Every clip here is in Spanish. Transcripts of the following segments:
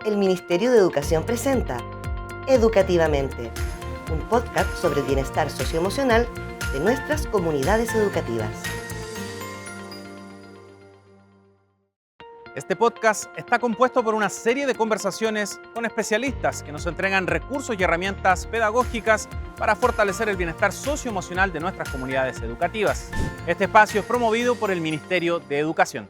El Ministerio de Educación presenta Educativamente, un podcast sobre el bienestar socioemocional de nuestras comunidades educativas. Este podcast está compuesto por una serie de conversaciones con especialistas que nos entregan recursos y herramientas pedagógicas para fortalecer el bienestar socioemocional de nuestras comunidades educativas. Este espacio es promovido por el Ministerio de Educación.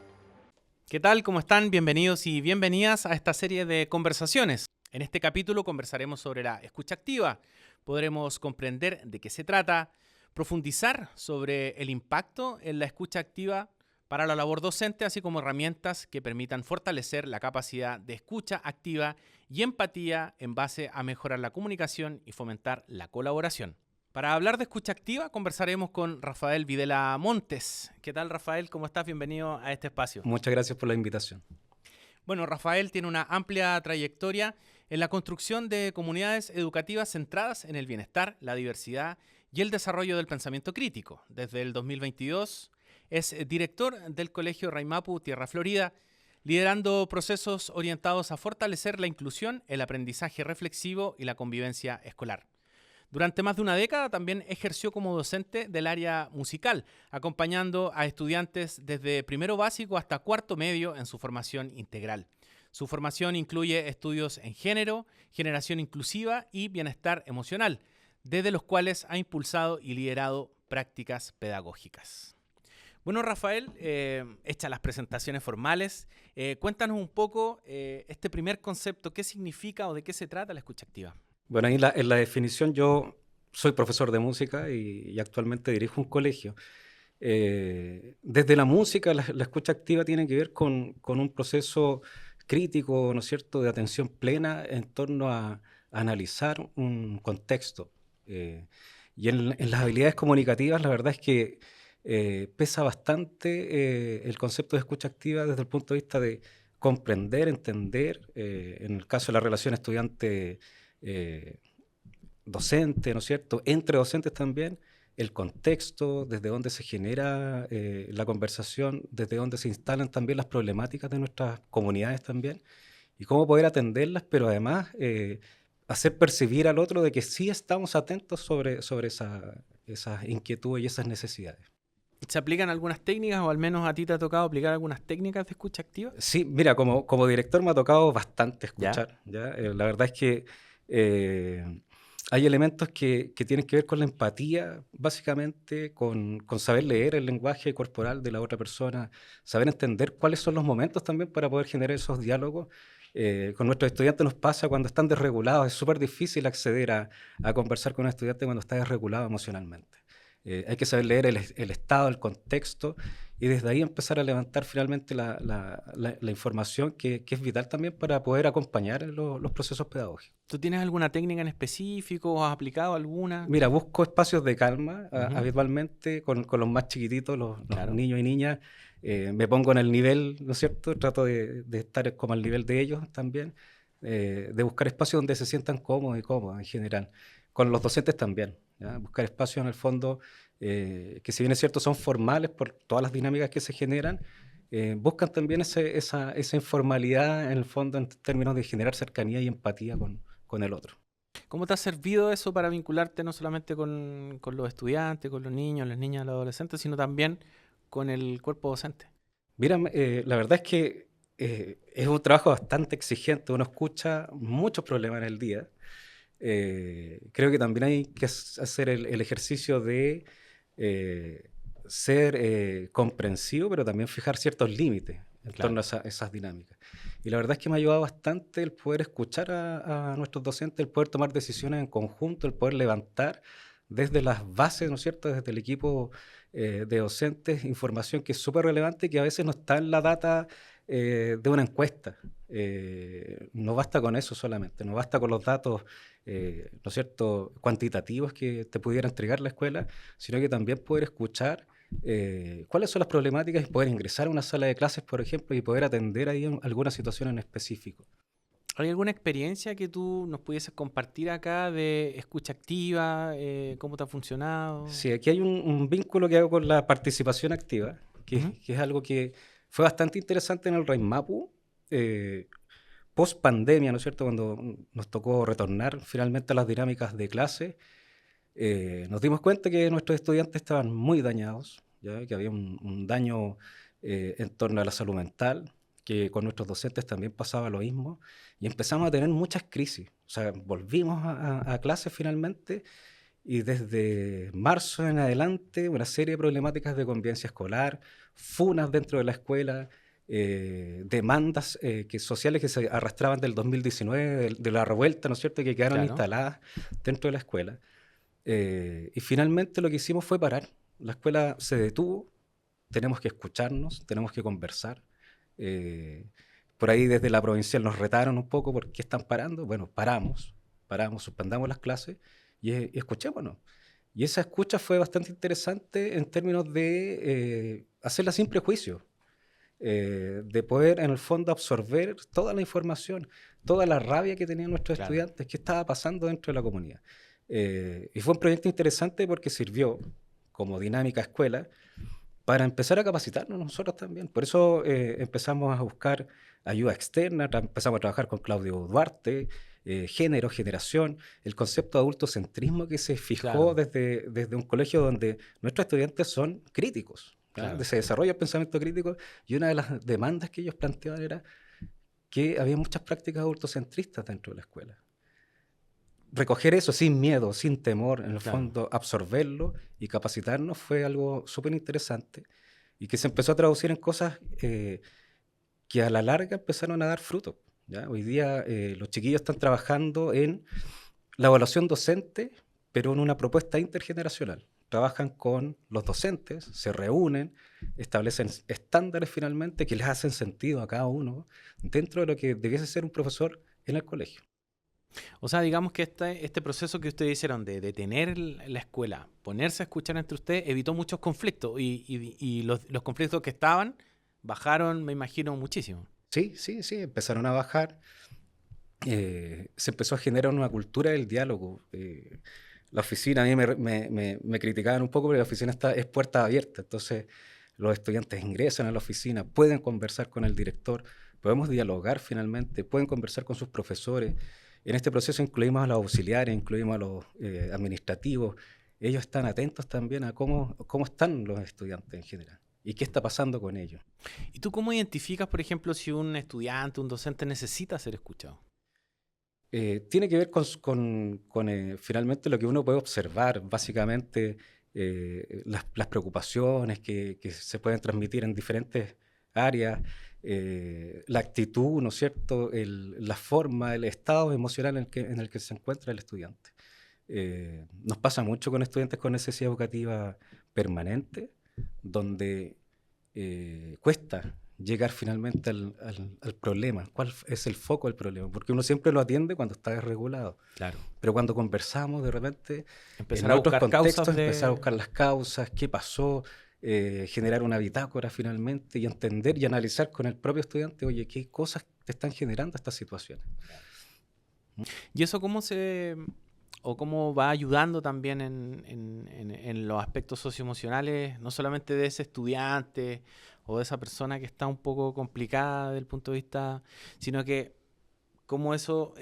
¿Qué tal? ¿Cómo están? Bienvenidos y bienvenidas a esta serie de conversaciones. En este capítulo conversaremos sobre la escucha activa. Podremos comprender de qué se trata, profundizar sobre el impacto en la escucha activa para la labor docente, así como herramientas que permitan fortalecer la capacidad de escucha activa y empatía en base a mejorar la comunicación y fomentar la colaboración. Para hablar de escucha activa, conversaremos con Rafael Videla Montes. ¿Qué tal, Rafael? ¿Cómo estás? Bienvenido a este espacio. Muchas gracias por la invitación. Bueno, Rafael tiene una amplia trayectoria en la construcción de comunidades educativas centradas en el bienestar, la diversidad y el desarrollo del pensamiento crítico. Desde el 2022 es director del Colegio Raimapu Tierra Florida, liderando procesos orientados a fortalecer la inclusión, el aprendizaje reflexivo y la convivencia escolar. Durante más de una década también ejerció como docente del área musical, acompañando a estudiantes desde primero básico hasta cuarto medio en su formación integral. Su formación incluye estudios en género, generación inclusiva y bienestar emocional, desde los cuales ha impulsado y liderado prácticas pedagógicas. Bueno, Rafael, hechas las presentaciones formales, cuéntanos un poco este primer concepto, ¿qué significa o de qué se trata la escucha activa? Bueno, ahí en la definición yo soy profesor de música y actualmente dirijo un colegio. Desde la música, la escucha activa tiene que ver con un proceso crítico, ¿no es cierto?, de atención plena en torno a analizar un contexto. Y en las habilidades comunicativas, la verdad es que pesa bastante el concepto de escucha activa desde el punto de vista de comprender, entender, en el caso de la relación estudiante docente, ¿no es cierto?, entre docentes también, el contexto, desde donde se genera la conversación, desde donde se instalan también las problemáticas de nuestras comunidades también, y cómo poder atenderlas, pero además hacer percibir al otro de que sí estamos atentos sobre esas inquietudes y esas necesidades. ¿Se aplican algunas técnicas o al menos a ti te ha tocado aplicar algunas técnicas de escucha activa? Sí, mira, como director me ha tocado bastante escuchar. ¿Ya? La verdad es que hay elementos que tienen que ver con la empatía, básicamente, con saber leer el lenguaje corporal de la otra persona, saber entender cuáles son los momentos también para poder generar esos diálogos. Con nuestros estudiantes nos pasa cuando están desregulados, es súper difícil acceder a conversar con un estudiante cuando está desregulado emocionalmente. Hay que saber leer el estado, el contexto, y desde ahí empezar a levantar finalmente la información que es vital también para poder acompañar los procesos pedagógicos. ¿Tú tienes alguna técnica en específico o has aplicado alguna? Mira, busco espacios de calma Ujú. habitualmente con los más chiquititos, los Claro. niños y niñas. Me pongo en el nivel, ¿no es cierto? Trato de estar como al nivel de ellos también, de buscar espacios donde se sientan cómodos y cómodas en general. Con los docentes también, ¿ya? Buscar espacios en el fondo que, si bien es cierto, son formales por todas las dinámicas que se generan, buscan también esa informalidad en el fondo en términos de generar cercanía y empatía con el otro. ¿Cómo te ha servido eso para vincularte no solamente con los estudiantes, con los niños, las niñas, los adolescentes, sino también con el cuerpo docente? Mira, la verdad es que es un trabajo bastante exigente. Uno escucha muchos problemas en el día. Creo que también hay que hacer el ejercicio de ser comprensivo, pero también fijar ciertos límites en Claro. torno a esas dinámicas. Y la verdad es que me ha ayudado bastante el poder escuchar a nuestros docentes, el poder tomar decisiones en conjunto, el poder levantar desde las bases, ¿no es cierto?, desde el equipo de docentes, información que es súper relevante y que a veces no está en la data de una encuesta. No basta con eso solamente, no basta con los datos ¿no es cierto?, cuantitativos que te pudiera entregar la escuela, sino que también poder escuchar cuáles son las problemáticas y poder ingresar a una sala de clases, por ejemplo, y poder atender ahí alguna situación en específico. ¿Hay alguna experiencia que tú nos pudieses compartir acá de escucha activa? ¿Cómo te ha funcionado? Sí, aquí hay un vínculo que hago con la participación activa, Ujú. que es algo que fue bastante interesante en el Raimapu, post pandemia, ¿no es cierto?, cuando nos tocó retornar finalmente a las dinámicas de clase, nos dimos cuenta que nuestros estudiantes estaban muy dañados, ¿ya? Que había un daño en torno a la salud mental, que con nuestros docentes también pasaba lo mismo, y empezamos a tener muchas crisis. O sea, volvimos a clases finalmente, y desde marzo en adelante una serie de problemáticas de convivencia escolar, funas dentro de la escuela, demandas sociales que se arrastraban del 2019, de la revuelta, ¿no es cierto?, que quedaron instaladas dentro de la escuela. Y finalmente lo que hicimos fue parar. La escuela se detuvo, tenemos que escucharnos, tenemos que conversar. Por ahí desde la provincial nos retaron un poco, ¿por qué están parando? Bueno, paramos, suspendamos las clases y escuchémonos. Y esa escucha fue bastante interesante en términos de hacerla sin prejuicio, de poder en el fondo absorber toda la información, toda la rabia que tenían nuestros estudiantes, qué estaba pasando dentro de la comunidad. Y fue un proyecto interesante porque sirvió como dinámica escuela para empezar a capacitarnos nosotros también. Por eso empezamos a buscar ayuda externa, empezamos a trabajar con Claudio Duarte, género, generación, el concepto de adultocentrismo que se fijó desde un colegio donde nuestros estudiantes son críticos, se desarrolla el pensamiento crítico, y una de las demandas que ellos planteaban era que había muchas prácticas adultocentristas dentro de la escuela. Recoger eso sin miedo, sin temor, en el fondo absorberlo y capacitarnos fue algo súper interesante y que se empezó a traducir en cosas que a la larga empezaron a dar fruto, ¿ya? Hoy día los chiquillos están trabajando en la evaluación docente, pero en una propuesta intergeneracional. Trabajan con los docentes, se reúnen, establecen estándares finalmente que les hacen sentido a cada uno dentro de lo que debiese ser un profesor en el colegio. O sea, digamos que este proceso que ustedes hicieron de detener la escuela, ponerse a escuchar entre ustedes, evitó muchos conflictos y los conflictos que estaban bajaron, me imagino, muchísimo. Sí, empezaron a bajar. Se empezó a generar una cultura del diálogo. La oficina, a mí me criticaban un poco porque la oficina es puerta abierta, entonces los estudiantes ingresan a la oficina, pueden conversar con el director, podemos dialogar finalmente, pueden conversar con sus profesores. En este proceso incluimos a los auxiliares, incluimos a los administrativos. Ellos están atentos también a cómo están los estudiantes en general y qué está pasando con ellos. ¿Y tú cómo identificas, por ejemplo, si un estudiante, un docente necesita ser escuchado? Tiene que ver con finalmente lo que uno puede observar, básicamente las preocupaciones que se pueden transmitir en diferentes áreas, la actitud, ¿no es cierto?, la forma, el estado emocional en el que se encuentra el estudiante. Nos pasa mucho con estudiantes con necesidad educativa permanente, donde cuesta llegar finalmente al problema. ¿Cuál es el foco del problema? Porque uno siempre lo atiende cuando está desregulado. Claro. Pero cuando conversamos, de repente, empezar a buscar causas, empezar a buscar las causas, qué pasó, generar una bitácora finalmente y entender y analizar con el propio estudiante, oye, qué cosas te están generando estas situaciones. ¿Y eso cómo va ayudando también en los aspectos socioemocionales, no solamente de ese estudiante o de esa persona que está un poco complicada desde el punto de vista, sino que cómo eso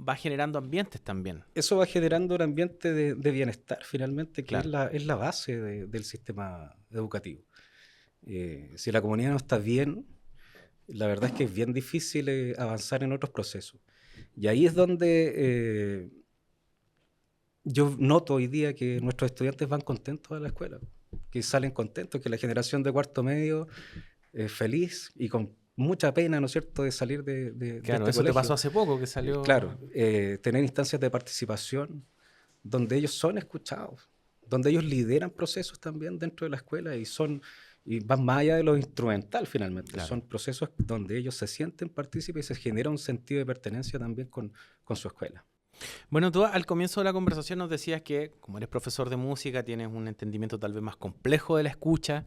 va generando ambientes también? Eso va generando un ambiente de bienestar finalmente, que es la base del sistema educativo. Si la comunidad no está bien, la verdad es que es bien difícil avanzar en otros procesos. Y ahí es donde yo noto hoy día que nuestros estudiantes van contentos a la escuela, que salen contentos, que la generación de cuarto medio es feliz y con mucha pena, ¿no es cierto?, de salir de claro, este eso colegio. te pasó hace poco, que salió... Tener instancias de participación donde ellos son escuchados, donde ellos lideran procesos también dentro de la escuela y van más allá de lo instrumental finalmente. Son procesos donde ellos se sienten partícipes y se genera un sentido de pertenencia también con su escuela. Bueno, tú al comienzo de la conversación nos decías que, como eres profesor de música, tienes un entendimiento tal vez más complejo de la escucha,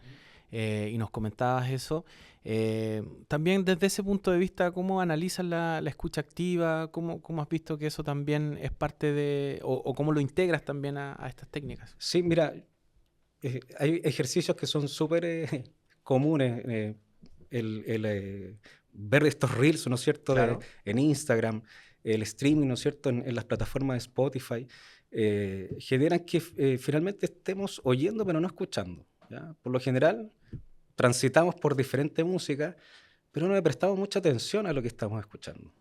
y nos comentabas eso. También desde ese punto de vista, ¿cómo analizas la escucha activa? ¿Cómo has visto que eso también es parte de, o cómo lo integras también a estas técnicas? Sí, mira, hay ejercicios que son súper comunes. ver estos reels, ¿no es cierto?, Claro. en Instagram, el streaming, ¿no es cierto?, en las plataformas de Spotify, generan que finalmente estemos oyendo pero no escuchando, ¿ya? Por lo general, transitamos por diferente música, pero no le prestamos mucha atención a lo que estamos escuchando.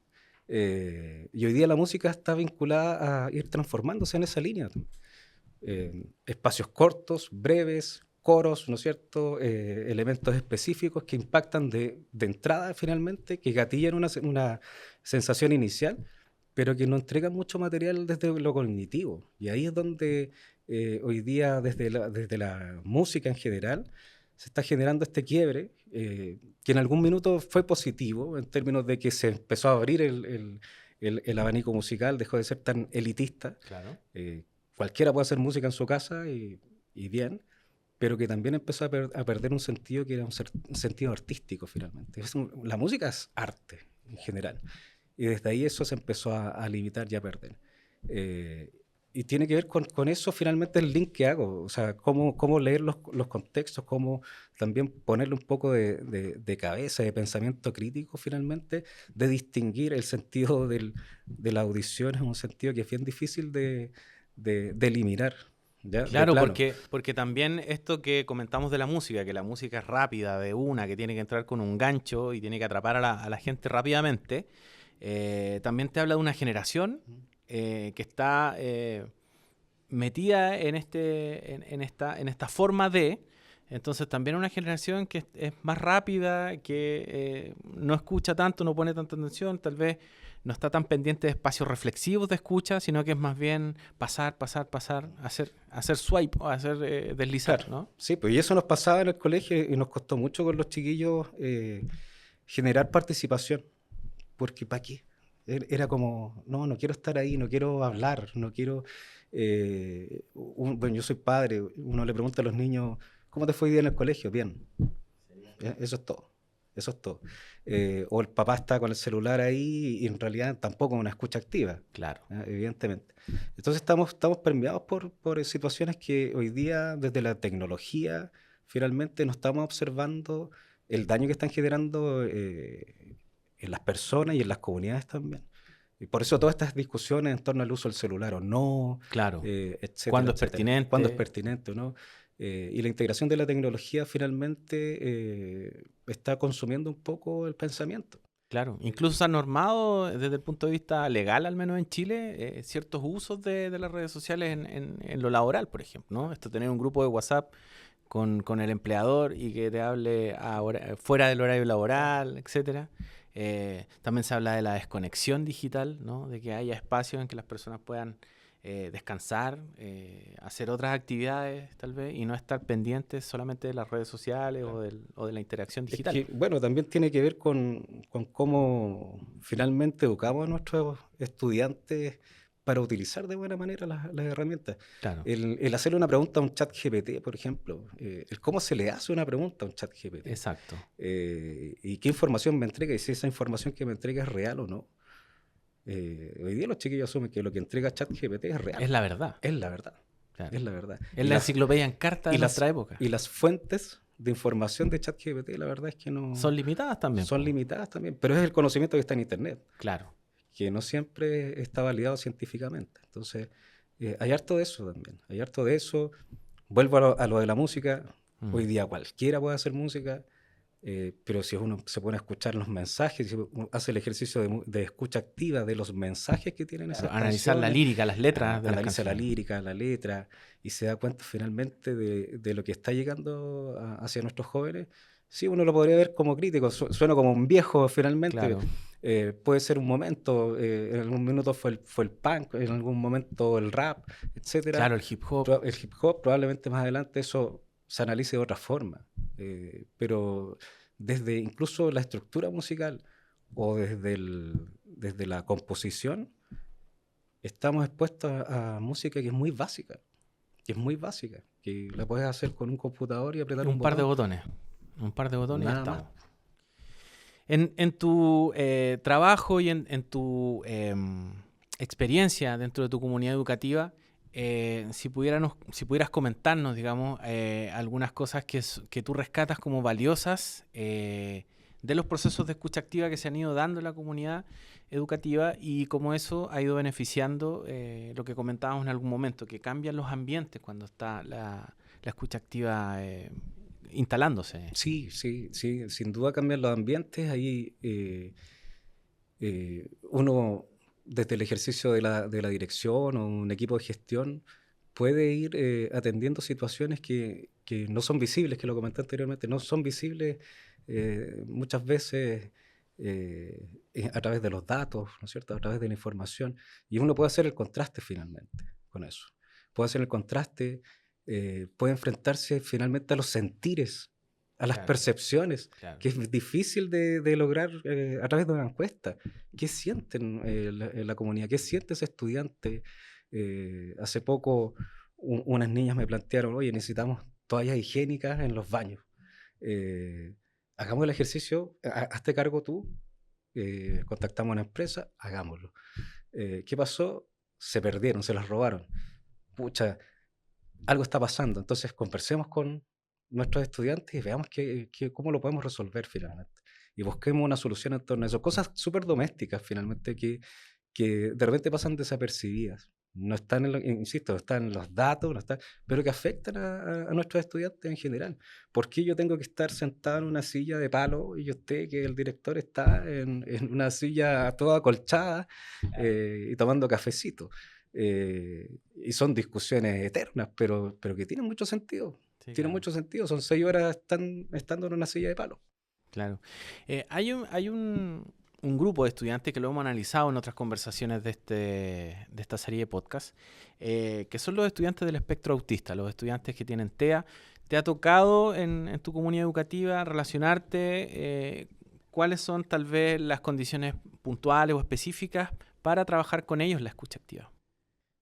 Y hoy día la música está vinculada a ir transformándose en esa línea. Espacios cortos, breves, coros, ¿no es cierto? Elementos específicos que impactan de entrada finalmente, que gatillan una sensación inicial, pero que no entregan mucho material desde lo cognitivo. Y ahí es donde hoy día, desde la música en general, se está generando este quiebre, que en algún minuto fue positivo, en términos de que se empezó a abrir el abanico musical, dejó de ser tan elitista. Claro. Cualquiera puede hacer música en su casa y bien, pero que también empezó a perder un sentido que era un sentido artístico finalmente. La música es arte en general, y desde ahí eso se empezó a limitar y a perder. Y tiene que ver con eso finalmente el link que hago, o sea, cómo leer los contextos, cómo también ponerle un poco de cabeza, de pensamiento crítico finalmente, de distinguir el sentido de la audición, es un sentido que es bien difícil de eliminar. ¿Ya? Claro, porque también esto que comentamos de la música, que la música es rápida, de una, que tiene que entrar con un gancho y tiene que atrapar a la gente rápidamente, también te habla de una generación que está metida en esta forma de. Entonces también una generación que es más rápida, que no escucha tanto, no pone tanta atención, tal vez no está tan pendiente de espacios reflexivos de escucha, sino que es más bien pasar, hacer swipe, o hacer deslizar, Claro. ¿no? Sí, pues y eso nos pasaba en el colegio y nos costó mucho con los chiquillos generar participación, porque ¿para qué? Era como, no quiero estar ahí, no quiero hablar, no quiero... bueno, yo soy padre, uno le pregunta a los niños, ¿cómo te fue hoy día en el colegio? Bien. Eso es todo. Eso es todo. O el papá está con el celular ahí y en realidad tampoco es una escucha activa. Claro. Evidentemente. Entonces estamos permeados por situaciones que hoy día, desde la tecnología, finalmente no estamos observando el daño que están generando en las personas y en las comunidades también. Y por eso todas estas discusiones en torno al uso del celular o no, Claro. etcétera, ¿Cuándo es etcétera. pertinente? ¿Cuándo es pertinente o no? Y la integración de la tecnología finalmente está consumiendo un poco el pensamiento. Claro, incluso se han normado desde el punto de vista legal, al menos en Chile, ciertos usos de las redes sociales en lo laboral, por ejemplo, ¿no? Esto, tener un grupo de WhatsApp con el empleador y que te hable fuera del horario laboral, etcétera. También se habla de la desconexión digital, ¿no? De que haya espacios en que las personas puedan descansar, hacer otras actividades tal vez, y no estar pendientes solamente de las redes sociales o de la interacción digital. Es que, bueno, también tiene que ver con cómo finalmente educamos a nuestros estudiantes para utilizar de buena manera las herramientas. Claro. El hacerle una pregunta a un chat GPT, por ejemplo, el cómo se le hace una pregunta a un chat GPT. Exacto. Y qué información me entrega y si esa información que me entrega es real o no. Hoy día los chiquillos asumen que lo que entrega ChatGPT es real. Es la verdad. Es la verdad. Claro. Es la verdad. Es la enciclopedia en carta de nuestra época. Y las fuentes de información de ChatGPT, la verdad es que no... Son limitadas también. Son limitadas también, pero es el conocimiento que está en Internet. Claro. Que no siempre está validado científicamente. Entonces, hay harto de eso también. Hay harto de eso. Vuelvo a lo de la música. Hoy día cualquiera puede hacer música. Pero si uno se pone a escuchar los mensajes, si uno hace el ejercicio de escucha activa de los mensajes que tienen esas canciones, analizar la lírica, las letras de las analiza la canciones. lírica, la letra, y se da cuenta finalmente de lo que está llegando hacia nuestros jóvenes. Sí, uno lo podría ver como crítico, suena como un viejo finalmente. Claro. Puede ser un momento, en algún minuto fue el punk, en algún momento el rap, etcétera. Claro, el hip hop. El hip hop, probablemente más adelante eso se analice de otra forma. Pero desde incluso la estructura musical o desde la composición, estamos expuestos a música que es muy básica, que la puedes hacer con un computador y apretar un par de botón. botones. Un par de botones y ya Nada estamos. más. En tu trabajo y en tu experiencia dentro de tu comunidad educativa, si pudieras comentarnos, digamos, algunas cosas que tú rescatas como valiosas de los procesos de escucha activa que se han ido dando en la comunidad educativa y cómo eso ha ido beneficiando lo que comentábamos en algún momento, que cambian los ambientes cuando está la escucha activa instalándose. Sí, sin duda cambian los ambientes. Ahí uno, desde el ejercicio de la dirección o un equipo de gestión, puede ir atendiendo situaciones que no son visibles, que lo comenté anteriormente, no son visibles muchas veces a través de los datos, ¿no es cierto?, a través de la información, y uno puede hacer el contraste finalmente con eso. Puede hacer el contraste, puede enfrentarse finalmente a los sentires, a las percepciones, que es difícil de lograr a través de una encuesta. ¿Qué sienten la comunidad? ¿Qué siente ese estudiante? Hace poco unas niñas me plantearon, oye, necesitamos toallas higiénicas en los baños. Hagamos el ejercicio, hazte cargo tú, contactamos a una empresa, hagámoslo. ¿Qué pasó? Se perdieron, se las robaron. Pucha, algo está pasando, entonces conversemos con nuestros estudiantes y veamos cómo lo podemos resolver finalmente. Y busquemos una solución en torno a eso. Cosas súper domésticas finalmente que de repente pasan desapercibidas. No están, insisto, no están en los datos, pero que afectan a nuestros estudiantes en general. ¿Por qué yo tengo que estar sentado en una silla de palo y usted, que el director, está en una silla toda acolchada y tomando cafecito? Y son discusiones eternas, pero que tienen mucho sentido. Tienen mucho sentido. Son 6 horas estando en una silla de palo. Claro. Hay un grupo de estudiantes que lo hemos analizado en otras conversaciones de esta serie de podcast, que son los estudiantes del espectro autista, los estudiantes que tienen TEA. ¿Te ha tocado en tu comunidad educativa relacionarte? ¿Cuáles son tal vez las condiciones puntuales o específicas para trabajar con ellos la escucha activa?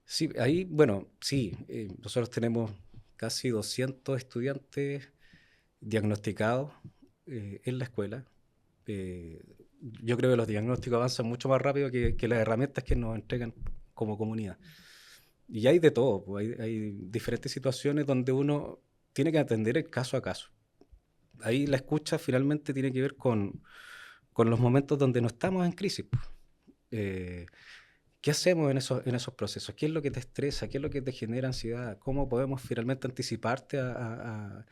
Sí, ahí, bueno, sí, nosotros tenemos casi 200 estudiantes diagnosticados en la escuela. Yo creo que los diagnósticos avanzan mucho más rápido que las herramientas que nos entregan como comunidad. Y hay de todo, pues, hay diferentes situaciones donde uno tiene que atender el caso a caso. Ahí la escucha finalmente tiene que ver con los momentos donde no estamos en crisis. ¿Qué hacemos en esos procesos? ¿Qué es lo que te estresa? ¿Qué es lo que te genera ansiedad? ¿Cómo podemos finalmente anticiparte a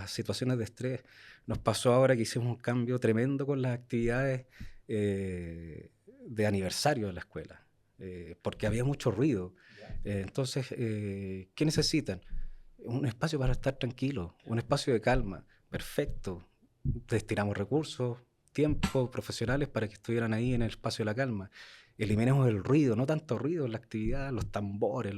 situaciones de estrés? Nos pasó ahora que hicimos un cambio tremendo con las actividades de aniversario de la escuela, porque había mucho ruido. Entonces, ¿qué necesitan? Un espacio para estar tranquilo, un espacio de calma. Perfecto. Destinamos recursos, tiempo, profesionales para que estuvieran ahí en el espacio de la calma. Eliminemos el ruido, no tanto ruido en la actividad, los tambores,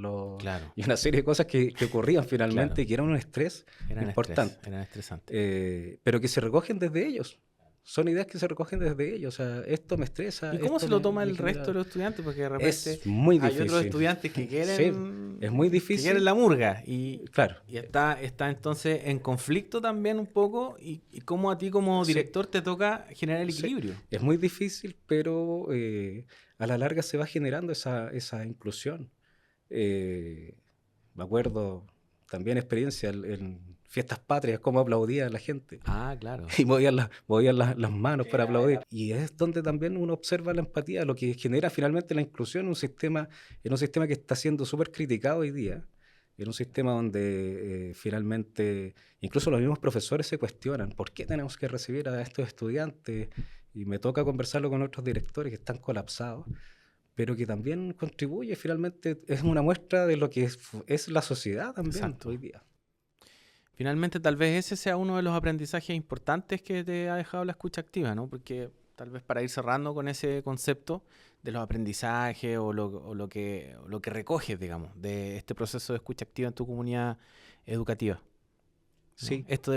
y una serie de cosas que ocurrían finalmente y que eran un estrés importante. Eran estresantes. Pero que se recogen desde ellos. Son ideas que se recogen desde ellos. O sea, esto me estresa. ¿Y cómo se lo toma el resto de los estudiantes? Porque de repente es muy difícil. Hay otros estudiantes que quieren, sí, es muy difícil. Que quieren la murga. Y está entonces en conflicto también un poco. ¿Y cómo a ti como director te toca generar el equilibrio? Sí. Es muy difícil, pero a la larga se va generando esa inclusión. Me acuerdo también experiencia en fiestas patrias, cómo aplaudía la gente. Ah, claro. Y movían las manos para aplaudir. Y es donde también uno observa la empatía, lo que genera finalmente la inclusión en un sistema que está siendo súper criticado hoy día, en un sistema donde finalmente incluso los mismos profesores se cuestionan por qué tenemos que recibir a estos estudiantes, y me toca conversarlo con otros directores que están colapsados, pero que también contribuye finalmente, es una muestra de lo que es la sociedad también hoy día. Finalmente, tal vez ese sea uno de los aprendizajes importantes que te ha dejado la escucha activa, ¿no? Porque tal vez para ir cerrando con ese concepto de los aprendizajes o lo que recoges, digamos, de este proceso de escucha activa en tu comunidad educativa. ¿No? Sí. Esto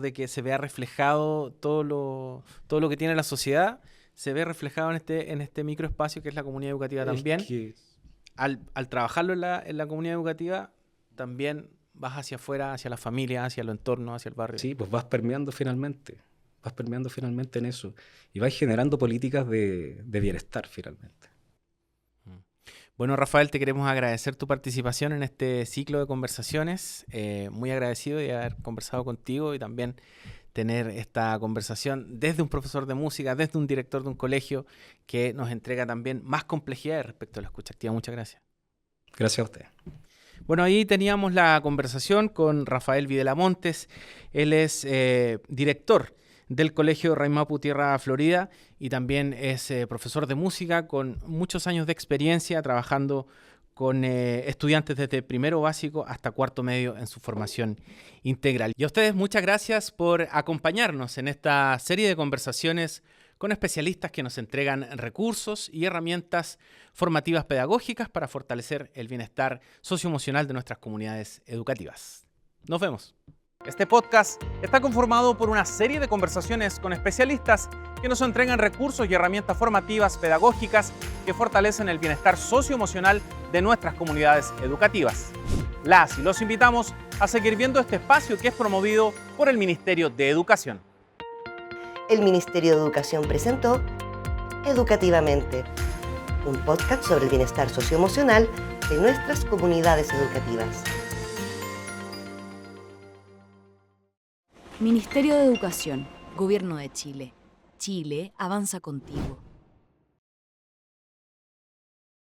de que se vea reflejado todo lo que tiene la sociedad, se ve reflejado en este microespacio que es la comunidad educativa también. Al trabajarlo en la comunidad educativa, también vas hacia afuera, hacia la familia, hacia el entorno, hacia el barrio. Sí, pues vas permeando finalmente en eso. Y vas generando políticas de bienestar finalmente. Bueno, Rafael, te queremos agradecer tu participación en este ciclo de conversaciones. Muy agradecido de haber conversado contigo y también tener esta conversación desde un profesor de música, desde un director de un colegio que nos entrega también más complejidad respecto a la escucha activa. Muchas gracias. Gracias a usted. Bueno, ahí teníamos la conversación con Rafael Videla Montes. Él es director del Colegio Raimapu Tierra Florida y también es profesor de música con muchos años de experiencia trabajando con estudiantes desde primero básico hasta cuarto medio en su formación integral. Y a ustedes muchas gracias por acompañarnos en esta serie de conversaciones con especialistas que nos entregan recursos y herramientas formativas pedagógicas para fortalecer el bienestar socioemocional de nuestras comunidades educativas. Nos vemos. Este podcast está conformado por una serie de conversaciones con especialistas que nos entregan recursos y herramientas formativas pedagógicas que fortalecen el bienestar socioemocional de nuestras comunidades educativas. Las y los invitamos a seguir viendo este espacio que es promovido por el Ministerio de Educación. El Ministerio de Educación presentó Educativamente, un podcast sobre el bienestar socioemocional de nuestras comunidades educativas. Ministerio de Educación, Gobierno de Chile. Chile avanza contigo.